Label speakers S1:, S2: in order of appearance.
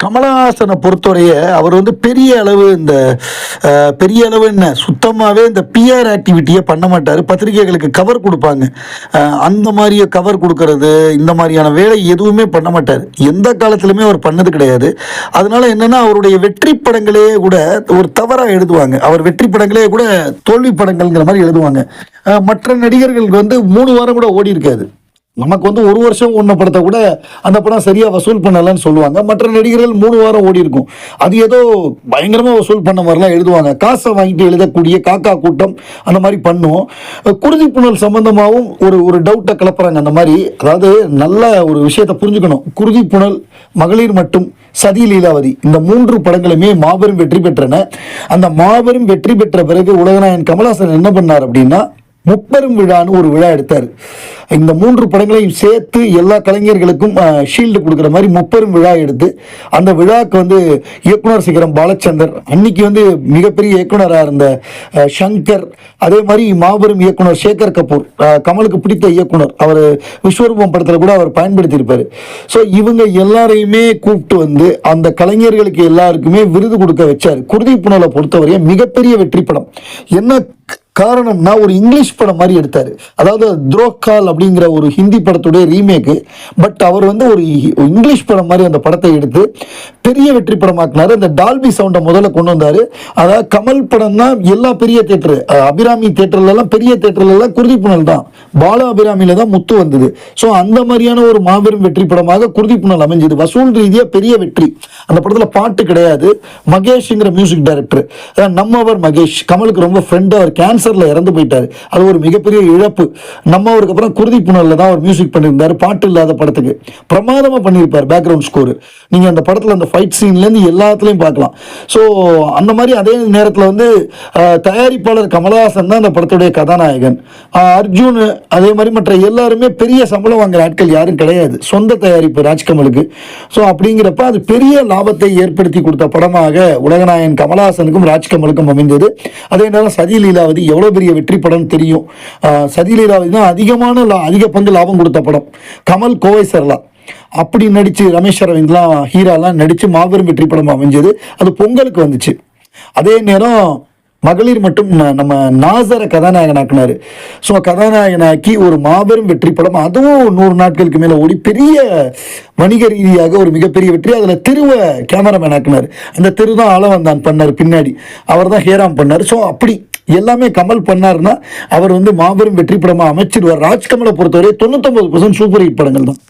S1: கமலஹாசனை பொறுத்தவரைய அவர் வந்து பெரிய அளவு என்ன சுத்தமாகவே இந்த பிஆர் ஆக்டிவிட்டியை பண்ண மாட்டார். பத்திரிகைகளுக்கு கவர் கொடுப்பாங்க, அந்த மாதிரியே கவர் கொடுக்கறது, இந்த மாதிரியான வேலை எதுவுமே பண்ண மாட்டார். எந்த காலத்திலுமே அவர் பண்ணது கிடையாது. அதனால என்னன்னா அவருடைய வெற்றி படங்களே கூட ஒரு தவறாக எழுதுவாங்க. அவர் வெற்றி படங்களே கூட தோல்வி படங்கள்ங்கிற மாதிரி எழுதுவாங்க. மற்ற நடிகர்களுக்கு வந்து 3 வாரம் கூட ஓடி இருக்காது. நமக்கு வந்து 1 வருஷம் ஒன்ன படத்தை கூட அந்த படம் சரியா வசூல் பண்ணலன்னு சொல்லுவாங்க. மற்ற நடிகர்கள் 3 வாரம் ஓடி இருக்கும். அது ஏதோ பயங்கரமா வசூல் பண்ண மாதிரிலாம் எழுதுவாங்க. காசை வாங்கிட்டு எழுதக்கூடிய காக்கா கூட்டம் அந்த மாதிரி பண்ணும். குருதி புனல் சம்பந்தமாகவும் ஒரு டவுட்டை கிளப்புறாங்க. அந்த மாதிரி அதாவது நல்ல ஒரு விஷயத்தை புரிஞ்சுக்கணும். குருதி புனல், மகளிர் மட்டும், சதி லீலாவதி இந்த 3 படங்களுமே மாபெரும் வெற்றி பெற்றன. அந்த மாபெரும் வெற்றி பெற்ற பிறகு உலகநாயகன் கமலஹாசன் என்ன பண்ணார் அப்படின்னா முப்பெரும் விழான்னு ஒரு விழா எடுத்தார். இந்த 3 படங்களையும் சேர்த்து எல்லா கலைஞர்களுக்கும் ஷீல்டு கொடுக்குற மாதிரி முப்பெரும் விழா எடுத்து அந்த விழாவுக்கு வந்து இயக்குனர் சிகரம் பாலச்சந்தர், அன்னைக்கு வந்து மிகப்பெரிய இயக்குனராக இருந்த சங்கர், அதே மாதிரி மாபெரும் இயக்குனர் சேகர் கபூர், கமலுக்கு பிடித்த இயக்குனர், அவர் விஸ்வரூபம் படத்தில் கூட அவர் பயன்படுத்தியிருப்பார். ஸோ இவங்க எல்லாரையுமே கூப்பிட்டு வந்து அந்த கலைஞர்களுக்கு எல்லாருக்குமே விருது கொடுக்க வச்சார். குருதி புனலை பொறுத்தவரைய மிகப்பெரிய வெற்றி படம். என்ன காரணம்னா ஒரு இங்கிலீஷ் படம் மாதிரி எடுத்தார். அதாவது துரோக்கால் அப்படிங்கிற ஒரு ஹிந்தி படத்துடைய ரீமேக்கு. பட் அவர் வந்து ஒரு இங்கிலீஷ் படம் மாதிரி அந்த படத்தை எடுத்து பெரிய வெற்றி படமாக்குனாரு. அந்த டால்பி சவுண்டை முதல்ல கொண்டு வந்தார். அதாவது கமல் படம் தான் எல்லா பெரிய தேட்டரு, அபிராமி தேட்டர்லாம் பெரிய தேட்டர்லாம் குருதி புனல் தான், பாலா அபிராமியில தான் முத்து வந்தது. ஸோ அந்த மாதிரியான ஒரு மாபெரும் வெற்றி படமாக குருதி புனல் அமைஞ்சது. வசூல் ரீதியாக பெரிய வெற்றி. அந்த படத்தில் பாட்டு கிடையாது. மகேஷ்ங்கிற மியூசிக் டைரக்டர், நம்மவர் மகேஷ் கமலுக்கு ரொம்ப ஃப்ரெண்ட். அவர் கேன்சர்ல இறந்து போயிட்டாரு. அது ஒரு மிகப்பெரிய இழப்பு. நம்மவருக்கு அப்புறம் குருதி புனல்ல தான் அவர் மியூசிக் பண்ணியிருந்தாரு. பாட்டு இல்லாத படத்துக்கு பிரமாதமா பண்ணியிருப்பார் பேக்ரவுண்ட் ஸ்கோர். நீங்க அந்த படத்துல அந்த ஃபைட் சீன்லேருந்து எல்லாத்துலையும் பார்க்கலாம். ஸோ அந்த மாதிரி அதே நேரத்தில் வந்து தயாரிப்பாளர் கமலஹாசன் தான் அந்த படத்துடைய கதாநாயகன். அர்ஜுன் அதே மாதிரி மற்ற எல்லாருமே பெரிய சம்பளம் வாங்குற ஆட்கள் யாரும் கிடையாது. சொந்த தயாரிப்பு ராஜ்கமலுக்கு. ஸோ அப்படிங்கிறப்ப அது பெரிய லாபத்தை ஏற்படுத்தி கொடுத்த படமாக உலகநாயகன் கமலஹாசனுக்கும் ராஜ்கமலுக்கும் அமைந்தது. அதே நேரம் சதி லீலாவதி எவ்வளோ பெரிய வெற்றி படம் தெரியும். சதி லீலாவதி தான் அதிக பங்கு லாபம் கொடுத்த படம். கமல், கோவை சரளா அப்படி நடிச்சு ரமேஷ் அரவிந்த்லாம் ஹீராலாம் நடிச்சு மாபெரும் வெற்றி படம் அமைஞ்சது. அது பொங்கலுக்கு வந்துச்சு. அதே நேரம் மகளிர் மட்டும் நம்ம நாசரை கதாநாயகனாக்குனாரு. ஸோ கதாநாயகனாக்கி ஒரு மாபெரும் வெற்றி படம், அதுவும் 100 நாட்களுக்கு மேலே ஓடி பெரிய வணிக ரீதியாக ஒரு மிகப்பெரிய வெற்றி. அதில் திருவை கேமராமேன் ஆக்குனார். அந்த திரு தான் ஆளவந்தான் பண்ணார், பின்னாடி அவர் தான் ஹேராம் பண்ணார். ஸோ அப்படி எல்லாமே கமல் பண்ணாருன்னா அவர் வந்து மாபெரும் வெற்றி படமாக அமைச்சிடுவார். ராஜ்கமலை பொறுத்தவரை 99% சூப்பர் ஹிட் படங்கள் தான்.